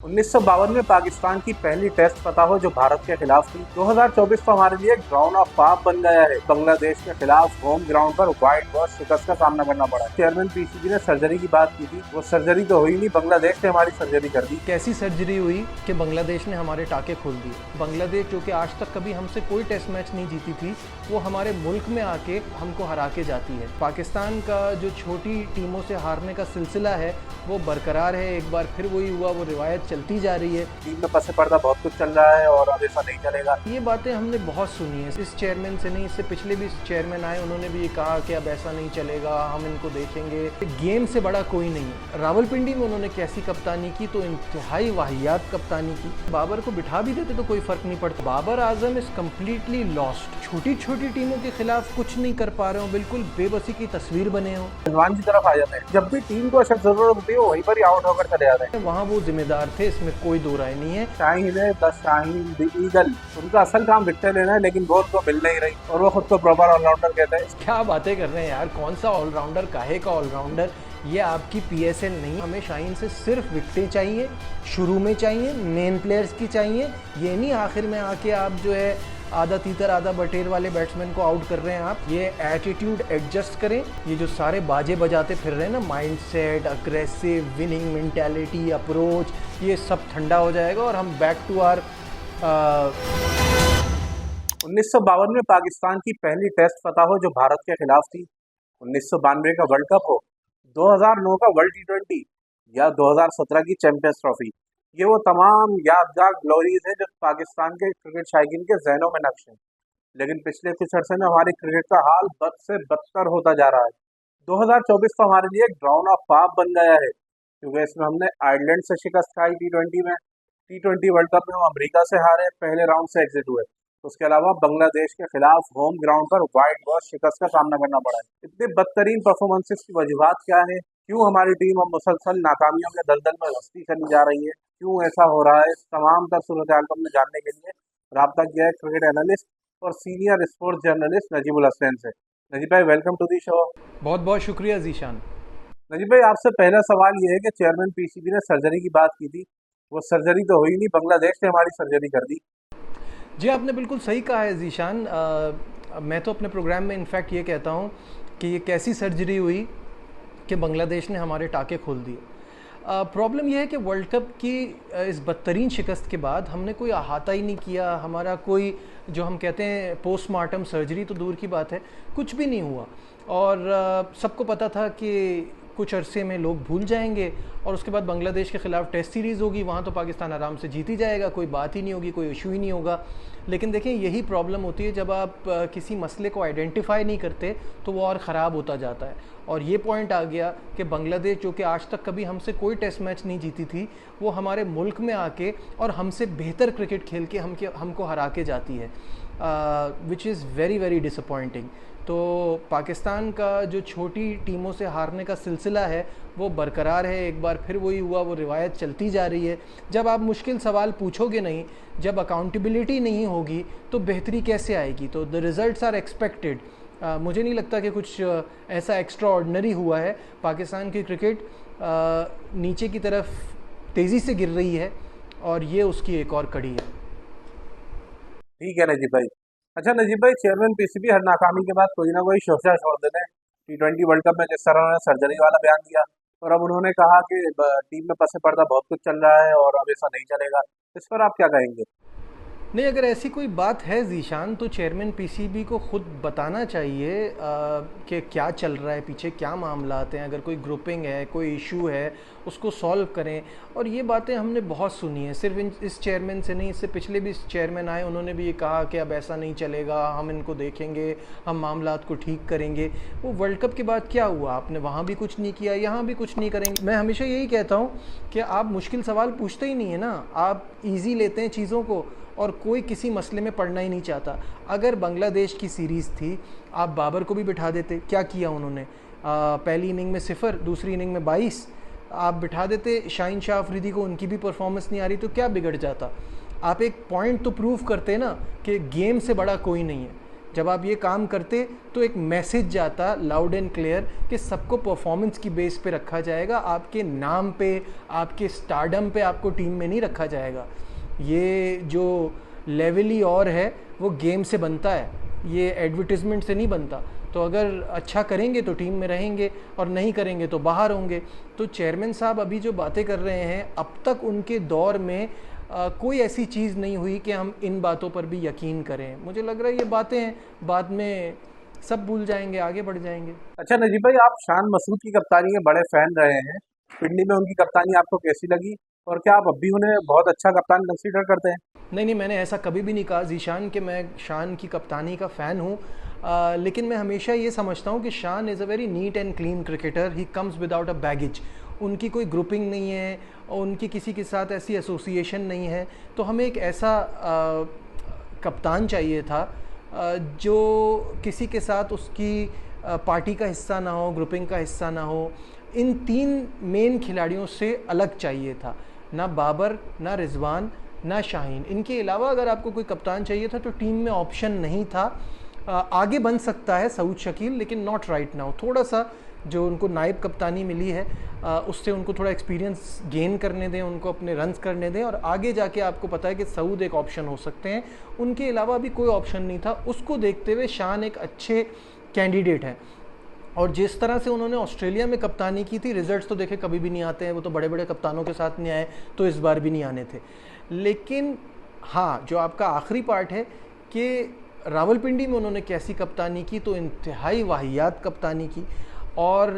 1952 में पाकिस्तान की पहली टेस्ट फतह हो जो भारत के खिलाफ थी। 2024 तो हमारे लिए ग्राउंड ऑफ पाप बन गया है। बांग्लादेश के खिलाफ होम ग्राउंड पर वाइट वॉश शिकस्त का सामना करना पड़ा। चेयरमैन पीसीबी ने सर्जरी की बात की थी, वो सर्जरी तो हुई नहीं, बांग्लादेश ने हमारी सर्जरी कर दी। कैसी सर्जरी हुई कि बांग्लादेश ने हमारे टाके खोल दिए। बांग्लादेश जो कि आज तक कभी हमसे कोई टेस्ट मैच नहीं जीती थी, वो हमारे मुल्क में आके हमको हरा के जाती है। पाकिस्तान का जो छोटी टीमों से हारने का सिलसिला है वो बरकरार है। एक बार फिर वही हुआ, वो रिवायत चलती जा रही है। टीम में पसे पर्दा बहुत कुछ चल रहा है और अब ऐसा नहीं चलेगा। ये बातें हमने बहुत सुनी है, इस चेयरमैन से नहीं, इससे पिछले भी चेयरमैन आए, उन्होंने भी ये कहा कि अब ऐसा नहीं चलेगा, हम इनको देखेंगे। गेम से बड़ा कोई नहीं है। रावलपिंडी में उन्होंने कैसी कप्तानी की, तो इंतहाई वाहियात कप्तानी की। बाबर को बिठा भी देते तो कोई फर्क नहीं पड़ता। Babar Azam is completely lost. छोटी छोटी टीमों के खिलाफ कुछ नहीं कर पा रहे हो, बिल्कुल बेबसी की तस्वीर बने हो। रिजवान की तरफ आ जाते हैं, जब भी टीम को अशद जरूरत होती है वहीं पर ही आउट होकर चले जाते हैं। वहाँ वो जिम्मेदार थे, इसमें कोई दो राय नहीं है। शाहीन है, द शाहीन, द ईगल, उनका असल काम विकेट लेना है, लेकिन बॉल को मिल नहीं रही और वो खुद को प्रॉपर ऑलराउंडर कहते हैं। क्या बातें कर रहे हैं यार, कौन सा ऑलराउंडर, काहे का ऑलराउंडर। ये आपकी पीएसएल नहीं। हमें शाहीन से सिर्फ विकेटें चाहिए, शुरू में चाहिए, मेन प्लेयर्स की चाहिए। ये नहीं आखिर में आके आप जो है आधा तीतर आधा बटेर वाले बैट्समैन को आउट कर रहे हैं। आप ये एटीट्यूड एडजस्ट करें। ये जो सारे बाजे बजाते फिर रहे हैं ना, mindset, aggressive, winning mentality, approach, ये सब ठंडा हो जाएगा और हम बैक टू आवर 1952 में पाकिस्तान की पहली टेस्ट फतह हो जो भारत के खिलाफ थी। 1992 का वर्ल्ड कप हो, 2009 का वर्ल्ड टी20 या 2017 की चैंपियंस ट्रॉफी, ये वो तमाम यादगार ग्लोरीज हैं जो पाकिस्तान के क्रिकेट शायकीन के जहनों में नक्श हैं। लेकिन पिछले कुछ अरसे में हमारी क्रिकेट का हाल बद से बदतर होता जा रहा है। 2024 तो हमारे लिए ग्राउंड ऑफ पाप बन गया है, क्योंकि इसमें हमने आयरलैंड से शिकस्त खाई टी20 में। टी20 वर्ल्ड कप में हम अमेरिका से हारे, पहले राउंड से एग्जिट हुए। उसके अलावा बांग्लादेश के खिलाफ होम ग्राउंड पर वाइट वॉश शिकस्त का सामना करना पड़ा है। इतने बदतरीन परफॉर्मेंसेस की वजूहत क्या है? क्यों हमारी टीम अब मुसलसल नाकामियों के दलदल में घसती चली जा रही है? क्यों ऐसा हो रहा है? तमाम तर सूरत हाल को हमने जानने के लिए रब्ता किया है क्रिकेट एनालिस्ट और senior sports journalist Najibul Hasnain से। नजीब भाई, वेलकम टू दी शो। बहुत बहुत शुक्रिया जीशान। नजीब भाई, आपसे पहला सवाल ये है कि चेयरमैन पीसीबी ने सर्जरी की बात की थी, वो सर्जरी तो हुई नहीं, बांग्लादेश ने हमारी सर्जरी कर दी। जी, आपने बिल्कुल सही कहा है जीशान। मैं तो अपने प्रोग्राम में इनफैक्ट ये कहता हूँ कि ये कैसी सर्जरी हुई कि बांग्लादेश ने हमारे टाके खोल दिए। प्रॉब्लम यह है कि वर्ल्ड कप की इस बदतरीन शिकस्त के बाद हमने कोई अहाता ही नहीं किया। हमारा कोई, जो हम कहते हैं पोस्टमार्टम सर्जरी तो दूर की बात है, कुछ भी नहीं हुआ। और सबको पता था कि कुछ अरसे में लोग भूल जाएंगे और उसके बाद बांग्लादेश के ख़िलाफ़ टेस्ट सीरीज़ होगी, वहाँ तो पाकिस्तान आराम से जीत ही जाएगा, कोई बात ही नहीं होगी, कोई इशू ही नहीं होगा। लेकिन देखें, यही प्रॉब्लम होती है जब आप किसी मसले को आइडेंटिफाई नहीं करते तो वो और ख़राब होता जाता है। और ये पॉइंट आ गया कि बांग्लादेश जो कि आज तक कभी हमसे कोई टेस्ट मैच नहीं जीती थी, वो हमारे मुल्क में आके और हमसे बेहतर क्रिकेट खेल के हमको हरा के जाती है, which is very very disappointing. तो पाकिस्तान का जो छोटी टीमों से हारने का सिलसिला है वो बरकरार है। एक बार फिर वही हुआ, वो रिवायत चलती जा रही है। जब आप मुश्किल सवाल पूछोगे नहीं, जब अकाउंटेबिलिटी नहीं होगी, तो बेहतरी कैसे आएगी? तो द रिज़ल्ट्स आर एक्सपेक्टेड। मुझे नहीं लगता कि कुछ ऐसा एक्स्ट्रा ऑर्डिनरी हुआ है। पाकिस्तान की क्रिकेट नीचे की तरफ तेज़ी से गिर रही है और ये उसकी एक और कड़ी है। ठीक है नजीब भाई। अच्छा नजीब भाई, चेयरमैन पीसीबी हर नाकामी के बाद कोई ना कोई शोशा छोड़ देते हैं। टी20 वर्ल्ड कप में जिस तरह उन्होंने सर्जरी वाला बयान दिया और अब उन्होंने कहा कि टीम में पसे पर्दा बहुत कुछ चल रहा है और अब ऐसा नहीं चलेगा, इस पर आप क्या कहेंगे? नहीं, अगर ऐसी कोई बात है जीशान, तो चेयरमैन पीसीबी को ख़ुद बताना चाहिए कि क्या चल रहा है पीछे, क्या मामलात हैं। अगर कोई ग्रुपिंग है, कोई इशू है, उसको सॉल्व करें। और ये बातें हमने बहुत सुनी हैं, सिर्फ इस चेयरमैन से नहीं, इससे पिछले भी चेयरमैन आए, उन्होंने भी ये कहा कि अब ऐसा नहीं चलेगा, हम इनको देखेंगे, हम मामलात को ठीक करेंगे। वो वर्ल्ड कप के बाद क्या हुआ? आपने वहाँ भी कुछ नहीं किया, यहाँ भी कुछ नहीं करेंगे। मैं हमेशा यही कहता हूँ कि आप मुश्किल सवाल पूछते ही नहीं है ना, आप ईजी लेते हैं चीज़ों को और कोई किसी मसले में पढ़ना ही नहीं चाहता। अगर बांग्लादेश की सीरीज़ थी, आप बाबर को भी बिठा देते। क्या किया उन्होंने? पहली इनिंग में 0, दूसरी इनिंग में 22। आप बिठा देते शाहीन शाह अफरीदी को, उनकी भी परफॉर्मेंस नहीं आ रही, तो क्या बिगड़ जाता? आप एक पॉइंट तो प्रूव करते ना कि गेम से बड़ा कोई नहीं है। जब आप ये काम करते तो एक मैसेज जाता लाउड एंड क्लियर कि सबको परफॉर्मेंस की बेस पे रखा जाएगा, आपके नाम पे, आपके स्टारडम पे आपको टीम में नहीं रखा जाएगा। ये जो लेवल ही और है, वो गेम से बनता है, ये एडवर्टिजमेंट से नहीं बनता। तो अगर अच्छा करेंगे तो टीम में रहेंगे और नहीं करेंगे तो बाहर होंगे। तो चेयरमैन साहब अभी जो बातें कर रहे हैं, अब तक उनके दौर में कोई ऐसी चीज़ नहीं हुई कि हम इन बातों पर भी यकीन करें। मुझे लग रहा है ये बातें हैं, बाद में सब भूल जाएंगे, आगे बढ़ जाएंगे। अच्छा नजीब भाई, आप शान मसूद की कप्तानी के बड़े फैन रहे हैं। पिंडी में उनकी कप्तानी आपको कैसी लगी, और क्या आप अब भी उन्हें बहुत अच्छा कप्तान कंसीडर करते हैं? नहीं नहीं, मैंने ऐसा कभी भी नहीं कहा ज़ीशान कि मैं शान की कप्तानी का फ़ैन हूँ। लेकिन मैं हमेशा ये समझता हूँ कि शान is a very neat and clean cricketer. He comes without a baggage. उनकी कोई ग्रुपिंग नहीं है और उनकी किसी के साथ ऐसी एसोसिएशन नहीं है। तो हमें एक ऐसा कप्तान चाहिए था जो किसी के साथ उसकी पार्टी का हिस्सा ना हो, ग्रुपिंग का हिस्सा ना हो। इन तीन मेन खिलाड़ियों से अलग चाहिए था, ना बाबर, ना रिजवान, ना शाहीन। इनके अलावा अगर आपको कोई कप्तान चाहिए था तो टीम में ऑप्शन नहीं था। आगे बन सकता है सऊद शकील, लेकिन नॉट राइट नाउ। थोड़ा सा जो उनको नायब कप्तानी मिली है उससे उनको थोड़ा एक्सपीरियंस गेन करने दें, उनको अपने रन्स करने दें, और आगे जाके आपको पता है कि सऊद एक ऑप्शन हो सकते हैं। उनके अलावा अभी कोई ऑप्शन नहीं था। उसको देखते हुए शान एक अच्छे कैंडिडेट हैं। और जिस तरह से उन्होंने ऑस्ट्रेलिया में कप्तानी की थी, रिजल्ट्स तो देखे कभी भी नहीं आते हैं, वो तो बड़े बड़े कप्तानों के साथ नहीं आए, तो इस बार भी नहीं आने थे। लेकिन हाँ, जो आपका आखिरी पार्ट है कि रावलपिंडी में उन्होंने कैसी कप्तानी की, तो इंतहाई वाहियात कप्तानी की। और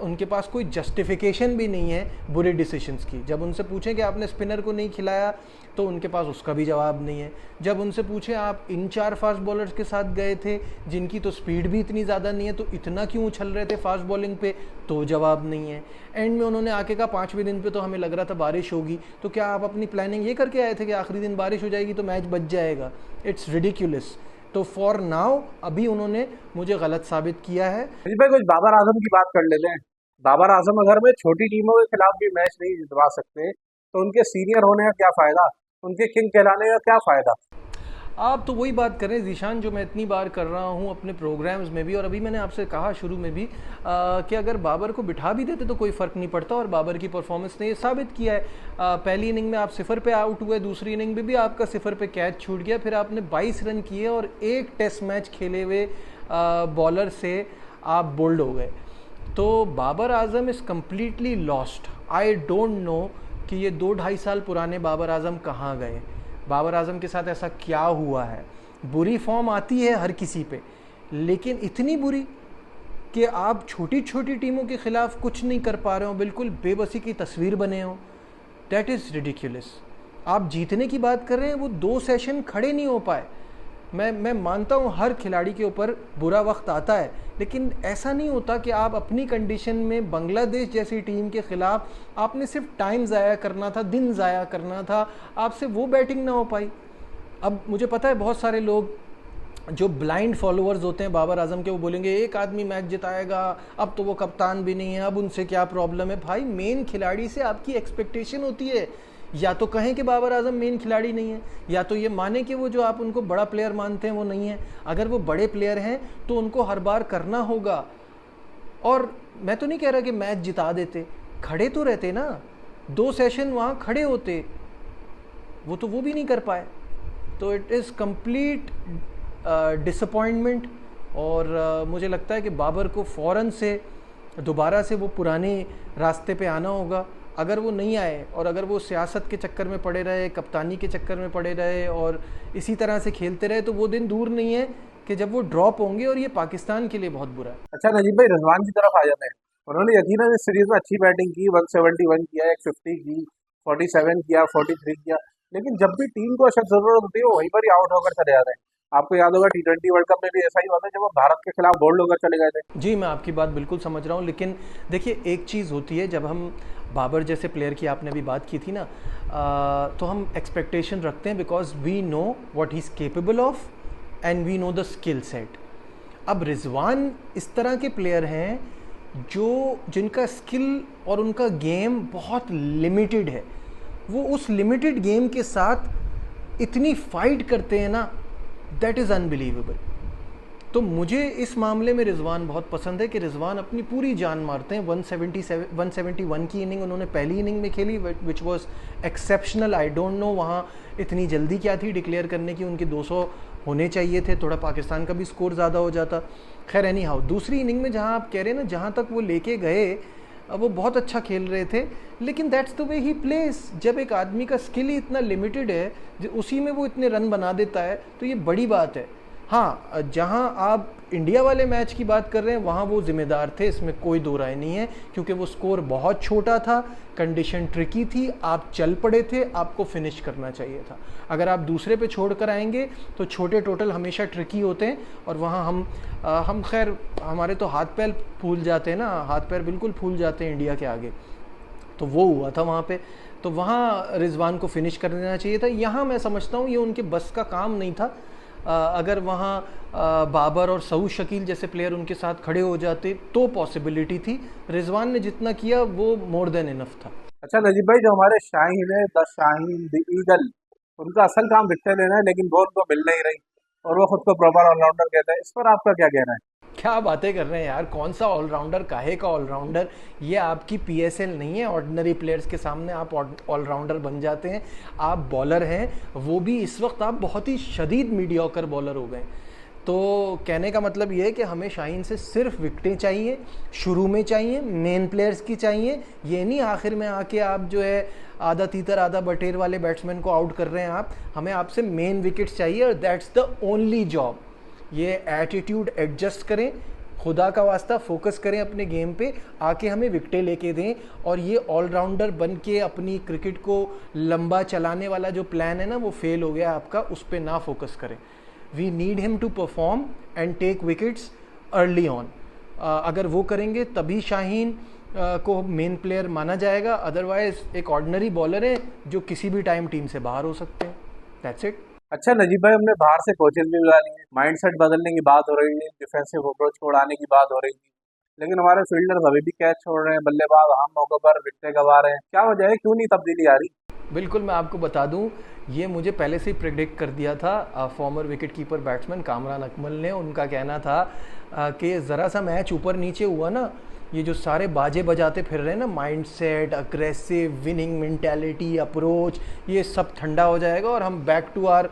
उनके पास कोई जस्टिफिकेशन भी नहीं है बुरे डिसीशंस की। जब उनसे पूछें कि आपने स्पिनर को नहीं खिलाया, तो उनके पास उसका भी जवाब नहीं है। जब उनसे पूछें आप इन 4 फास्ट बॉलर्स के साथ गए थे जिनकी तो स्पीड भी इतनी ज़्यादा नहीं है, तो इतना क्यों उछल रहे थे फास्ट बॉलिंग पे, तो जवाब नहीं है। एंड में उन्होंने आके कहा 5वें दिन पे तो हमें लग रहा था बारिश होगी, तो क्या आप अपनी प्लानिंग ये करके आए थे कि आखिरी दिन बारिश हो जाएगी तो मैच बच जाएगा? It's ridiculous. तो फॉर नाउ अभी उन्होंने मुझे गलत साबित किया है। नजीब भाई, कुछ बाबर आजम की बात कर लेते हैं। बाबर आजम अगर में छोटी टीमों के खिलाफ भी मैच नहीं जितवा सकते, तो उनके सीनियर होने का क्या फ़ायदा, उनके किंग कहलाने का क्या फ़ायदा? आप तो वही बात करें ज़ीशान, जो मैं इतनी बार कर रहा हूँ अपने प्रोग्राम्स में भी, और अभी मैंने आपसे कहा शुरू में भी कि अगर बाबर को बिठा भी देते तो कोई फ़र्क नहीं पड़ता। और बाबर की परफॉर्मेंस ने ये साबित किया है। पहली इनिंग में आप 0 पे आउट हुए, दूसरी इनिंग में भी आपका 0 पे कैच छूट गया, फिर आपने 22 रन किए और एक टेस्ट मैच खेले हुए बॉलर से आप बोल्ड हो गए। तो Babar Azam is completely lost. I don't know कि ये 2-2.5 साल पुराने बाबर आजम कहाँ गए। बाबर आजम के साथ ऐसा क्या हुआ है? बुरी फॉर्म आती है हर किसी पे, लेकिन इतनी बुरी कि आप छोटी छोटी टीमों के खिलाफ कुछ नहीं कर पा रहे हो, बिल्कुल बेबसी की तस्वीर बने हो। That is ridiculous. आप जीतने की बात कर रहे हैं, वो 2 सेशन खड़े नहीं हो पाए। मैं मानता हूँ हर खिलाड़ी के ऊपर बुरा वक्त आता है, लेकिन ऐसा नहीं होता कि आप अपनी कंडीशन में बांग्लादेश जैसी टीम के ख़िलाफ़ आपने सिर्फ टाइम ज़ाया करना था, दिन ज़ाया करना था, आपसे वो बैटिंग ना हो पाई। अब मुझे पता है बहुत सारे लोग जो ब्लाइंड फॉलोअर्स होते हैं बाबर आजम के, वो बोलेंगे एक आदमी मैच जिताएगा, अब तो वो कप्तान भी नहीं है, अब उनसे क्या प्रॉब्लम है। भाई, मेन खिलाड़ी से आपकी एक्सपेक्टेशन होती है। या तो कहें कि बाबर आजम मेन खिलाड़ी नहीं है, या तो ये माने कि वो जो आप उनको बड़ा प्लेयर मानते हैं वो नहीं है। अगर वो बड़े प्लेयर हैं तो उनको हर बार करना होगा। और मैं तो नहीं कह रहा कि मैच जिता देते, खड़े तो रहते ना, 2 सेशन वहाँ खड़े होते, वो भी नहीं कर पाए। तो इट इज़ कंप्लीट डिसअपॉइंटमेंट। और मुझे लगता है कि बाबर को फ़ौरन से दोबारा से वो पुराने रास्ते पे आना होगा। अगर वो नहीं आए और अगर वो सियासत के चक्कर में पड़े रहे, कप्तानी के चक्कर में पड़े रहे और इसी तरह से खेलते रहे, तो वो दिन दूर नहीं है कि जब वो ड्रॉप होंगे, और ये पाकिस्तान के लिए बहुत बुरा है। अच्छा नजीब भाई, रिजवान की तरफ आ जाते हैं। उन्होंने यकीनन इस सीरीज में अच्छी बैटिंग की, 171 किया, 150 की, 47 किया, 43 किया, लेकिन जब भी टीम को अशद जरूरत होती है वो वहीं पर ही आउट होकर चले जाते हैं। आपको याद होगा T20 वर्ल्ड कप में भी ऐसा ही हुआ था, जब वो भारत के खिलाफ बोल्ड होकर चले गए थे। जी, मैं आपकी बात बिल्कुल समझ रहा हूँ, लेकिन देखिए एक चीज़ होती है, जब हम बाबर जैसे प्लेयर की आपने अभी बात की थी ना, तो हम एक्सपेक्टेशन रखते हैं because we know what he is capable of and we know the skill set. अब रिजवान इस तरह के प्लेयर हैं जिनका स्किल और उनका गेम बहुत लिमिटेड है। वो उस लिमिटेड गेम के साथ इतनी फाइट करते हैं ना, दैट इज़ अनबिलीवेबल। तो मुझे इस मामले में रिजवान बहुत पसंद है कि रिजवान अपनी पूरी जान मारते हैं। 171 की इनिंग उन्होंने पहली इनिंग में खेली, which was exceptional. I don't no वहाँ इतनी जल्दी क्या थी डिक्लेयर करने की, उनके 200 होने चाहिए थे, थोड़ा पाकिस्तान का भी स्कोर ज़्यादा हो जाता। खैर एनी हाउ, दूसरी इनिंग में जहाँ आप कह रहे हैं ना, जहाँ तक वो लेके गए वो बहुत अच्छा खेल रहे थे, लेकिन that's the way he place. जब एक आदमी का स्किल ही इतना लिमिटेड है, उसी में वो इतने रन बना देता है, तो ये बड़ी बात है। हाँ, जहाँ आप इंडिया वाले मैच की बात कर रहे हैं वहाँ वो जिम्मेदार थे, इसमें कोई दो राय नहीं है, क्योंकि वो स्कोर बहुत छोटा था, कंडीशन ट्रिकी थी, आप चल पड़े थे, आपको फिनिश करना चाहिए था। अगर आप दूसरे पे छोड़ कर आएंगे तो छोटे टोटल हमेशा ट्रिकी होते हैं, और वहाँ हम खैर हमारे तो हाथ पैर फूल जाते हैं ना, हाथ पैर बिल्कुल फूल जाते हैं इंडिया के आगे। तो वो हुआ था वहाँ पे, तो वहाँ रिजवान को फिनिश कर देना चाहिए था। यहाँ मैं समझता हूँ ये उनके बस का काम नहीं था। अगर वहाँ बाबर और सऊद शकील जैसे प्लेयर उनके साथ खड़े हो जाते तो पॉसिबिलिटी थी। रिजवान ने जितना किया वो मोर देन इनफ था। अच्छा नजीब भाई, जो हमारे शाहीन है, द शाहीन, द ईगल, उनका असल काम विकेट लेना है, लेकिन वो उनको मिल नहीं रही और वो खुद को प्रॉपर ऑलराउंडर कहते हैं। इस पर आपका क्या कहना है? क्या बातें कर रहे हैं यार, कौन सा ऑलराउंडर, काहे का ऑलराउंडर? ये आपकी पीएसएल नहीं है, ऑर्डिनरी प्लेयर्स के सामने आप ऑलराउंडर बन जाते हैं। आप बॉलर हैं, वो भी इस वक्त आप बहुत ही शदीद मीडियोकर बॉलर हो गए। तो कहने का मतलब ये है कि हमें शाहीन से सिर्फ विकटें चाहिए, शुरू में चाहिए, मेन प्लेयर्स की चाहिए। ये नहीं आखिर में आके आप जो है आधा तीतर आधा बटेर वाले बैट्समैन को आउट कर रहे हैं आप। हमें आपसे मेन विकेट्स चाहिए, और दैट्स द ओनली जॉब। ये एटीट्यूड एडजस्ट करें, खुदा का वास्ता फोकस करें अपने गेम पे, आके हमें विकटें लेके दें। और ये ऑलराउंडर बन के अपनी क्रिकेट को लंबा चलाने वाला जो प्लान है ना, वो फेल हो गया आपका, उस पर ना फोकस करें। We need him to perform and take wickets early on. अगर वो करेंगे तभी शाहीन को मेन प्लेयर माना जाएगा, अदरवाइज एक ऑर्डिनरी बॉलर है जो किसी भी टाइम टीम से बाहर हो सकते हैं। That's it. अच्छा नजीब भाई, हमने बाहर से कोचेज भी बुला लिए, माइंडसेट बदलने की बात हो रही है, डिफेंसिव अप्रोच को उड़ाने की बात हो रही थी, लेकिन हमारे फील्डर्स अभी भी कैच छोड़ रहे हैं, बल्लेबाज हम मौके पर विकेटें गंवा रहे हैं। क्या वजह है, क्यों नहीं तब्दीली आ रही? बिल्कुल, मैं आपको बता दूं, ये मुझे पहले से ही प्रिडिक्ट कर दिया था farmer wicket keeper batsman Kamran Akmal ने। उनका कहना था कि ज़रा सा मैच ऊपर नीचे हुआ ना, ये जो सारे बाजे बजाते फिर रहे हैं ना, mindset, aggressive, winning mentality, approach, ये सब ठंडा हो जाएगा और हम बैक टू आर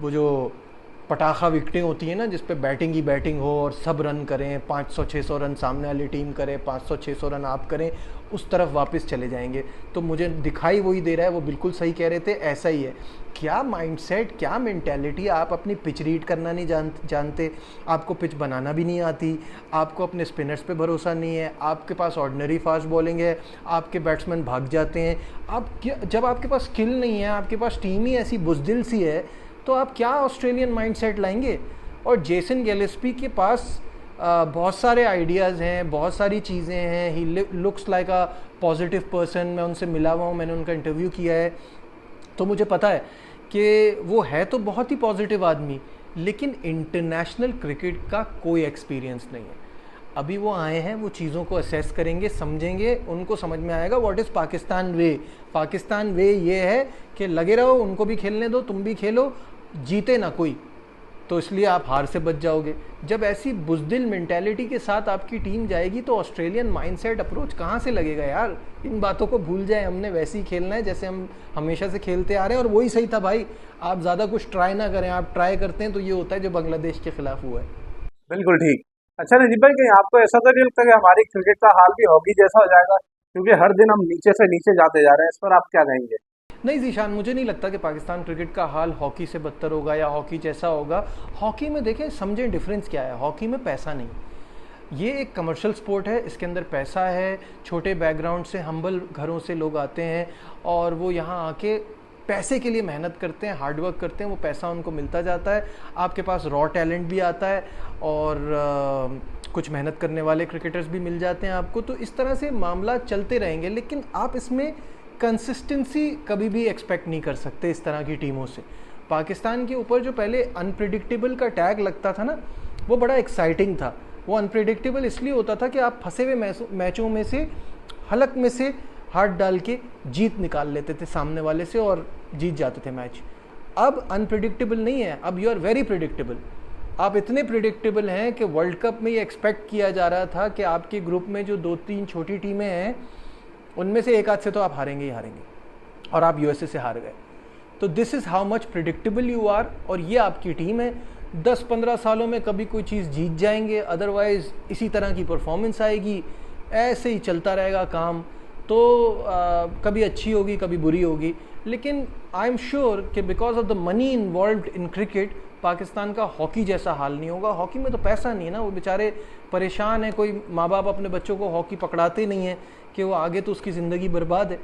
वो जो पटाखा विकटें होती हैं ना, जिस पे बैटिंग ही बैटिंग हो और सब रन करें, 500-600 रन सामने वाली टीम करे, 500-600 रन आप करें, उस तरफ वापस चले जाएंगे। तो मुझे दिखाई वही दे रहा है, वो बिल्कुल सही कह रहे थे, ऐसा ही है। क्या माइंडसेट, क्या मेंटालिटी, आप अपनी पिच रीड करना नहीं जानते, आपको पिच बनाना भी नहीं आती, आपको अपने स्पिनर्स पे भरोसा नहीं है, आपके पास ऑर्डिनरी फास्ट बॉलिंग है, आपके बैट्समैन भाग जाते हैं। जब आपके पास स्किल नहीं है, आपके पास टीम ही ऐसी बुजदिल सी है, तो आप क्या ऑस्ट्रेलियन माइंडसेट लाएंगे? और जेसन गिलेस्पी के पास बहुत सारे आइडियाज़ हैं, बहुत सारी चीज़ें हैं। He looks like a positive person. मैं उनसे मिला हुआ हूँ, मैंने उनका इंटरव्यू किया है, तो मुझे पता है कि वो है तो बहुत ही पॉजिटिव आदमी, लेकिन इंटरनेशनल क्रिकेट का कोई एक्सपीरियंस नहीं है। अभी वो आए हैं, वो चीज़ों को असेस करेंगे, समझेंगे, उनको समझ में आएगा व्हाट इज़ पाकिस्तान वे। पाकिस्तान वे ये है कि लगे रहो, उनको भी खेलने दो, तुम भी खेलो, जीते ना कोई, तो इसलिए आप हार से बच जाओगे। जब ऐसी बुजदिल मेंटालिटी के साथ आपकी टीम जाएगी तो ऑस्ट्रेलियन माइंडसेट अप्रोच कहाँ से लगेगा यार? इन बातों को भूल जाए, हमने वैसे ही खेलना है जैसे हम हमेशा से खेलते आ रहे हैं, और वही सही था भाई। आप ज़्यादा कुछ ट्राई ना करें, आप ट्राई करते हैं तो ये होता है जो बांग्लादेश के खिलाफ हुआ है। बिल्कुल ठीक। अच्छा नजीब भाई, कहीं आपको ऐसा तो नहीं लगता कि हमारी क्रिकेट का हाल भी हॉकी जैसा हो जाएगा, क्योंकि हर दिन हम नीचे से नीचे जाते जा रहे हैं? इस पर आप क्या कहेंगे? नहीं जीशान, मुझे नहीं लगता कि पाकिस्तान क्रिकेट का हाल हॉकी से बदतर होगा या हॉकी जैसा होगा। हॉकी में देखें, समझें डिफरेंस क्या है। हॉकी में पैसा नहीं, ये एक कमर्शियल स्पोर्ट है, इसके अंदर पैसा है। छोटे बैकग्राउंड से, हम्बल घरों से लोग आते हैं और वो यहाँ आके पैसे के लिए मेहनत करते हैं, हार्डवर्क करते हैं, वो पैसा उनको मिलता जाता है। आपके पास रॉ टैलेंट भी आता है और कुछ मेहनत करने वाले क्रिकेटर्स भी मिल जाते हैं आपको। तो इस तरह से मामला चलते रहेंगे, लेकिन आप इसमें कंसिस्टेंसी कभी भी एक्सपेक्ट नहीं कर सकते इस तरह की टीमों से। पाकिस्तान के ऊपर जो पहले अनप्रिडिक्टेबल का टैग लगता था ना, वो बड़ा एक्साइटिंग था। वो अनप्रिडिक्टेबल इसलिए होता था कि आप फंसे हुए मैचों में से, हलक में से हाथ डाल के जीत निकाल लेते थे सामने वाले से और जीत जाते थे मैच। अब अनप्रिडिक्टेबल नहीं है, अब यू आर वेरी प्रिडिक्टेबल। आप इतने प्रिडिक्टेबल हैं कि वर्ल्ड कप में ये एक्सपेक्ट किया जा रहा था कि आपके ग्रुप में जो 2-3 छोटी टीमें हैं उनमें से एक आध से तो आप हारेंगे ही हारेंगे, और आप यूएसए से हार गए। तो this is how much predictable you are, और ये आपकी टीम है। 10-15 सालों में कभी कोई चीज़ जीत जाएंगे, अदरवाइज़ इसी तरह की परफॉर्मेंस आएगी, ऐसे ही चलता रहेगा काम। तो कभी अच्छी होगी कभी बुरी होगी, लेकिन आई एम श्योर कि because of the money involve in cricket Pakistan का हॉकी जैसा हाल नहीं होगा। हॉकी में तो पैसा नहीं है ना, वो बेचारे परेशान हैं, कोई माँ बाप अपने बच्चों को हॉकी पकड़ाते नहीं हैं कि वो आगे तो उसकी ज़िंदगी बर्बाद है।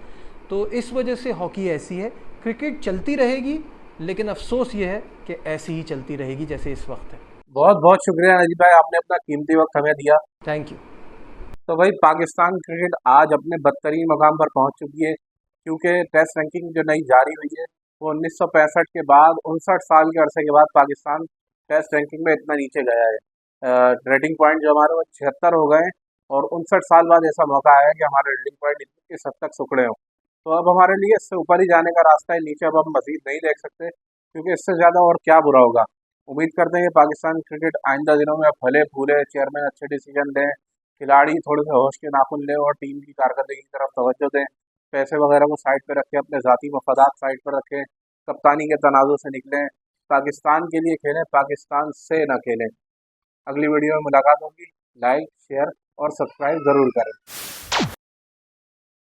तो इस वजह से हॉकी ऐसी है। क्रिकेट चलती रहेगी, लेकिन अफसोस ये है कि ऐसी ही चलती रहेगी जैसे इस वक्त है। बहुत बहुत शुक्रिया नजीब भाई, आपने अपना कीमती वक्त हमें दिया। Thank you. तो भाई पाकिस्तान क्रिकेट आज अपने बदतरीन मकाम पर पहुंच चुकी है, क्योंकि टेस्ट रैंकिंग जो नई जारी हुई है वो 1965 के बाद 59 साल के अरसे के बाद पाकिस्तान टेस्ट रैंकिंग में इतना नीचे गया है। रेटिंग पॉइंट जो हमारे वो 76 हो गए हैं, और 59 साल बाद ऐसा मौका आया कि हमारे रेटिंग पॉइंट इस हद तक सुकड़े हों। तो अब हमारे लिए इससे ऊपर ही जाने का रास्ता है, नीचे अब हम मजीद नहीं देख सकते, क्योंकि इससे ज़्यादा और क्या बुरा होगा। उम्मीद करते हैं कि पाकिस्तान क्रिकेट आइंदा दिनों में फले फूले, चेयरमैन अच्छे डिसीजन लें, खिलाड़ी थोड़े से होश के नाखुन लें और टीम की कारकर्दगी की तरफ तवज्जो दें। पैसे वगैरह को साइड पर रखें, अपने ज़ाती मफादात साइड पर रखें, कप्तानी के तनाज़ुर से निकलें, पाकिस्तान के लिए खेलें, पाकिस्तान से ना खेलें। अगली वीडियो में मुलाकात होगी। लाइक, शेयर और सब्सक्राइब ज़रूर करें।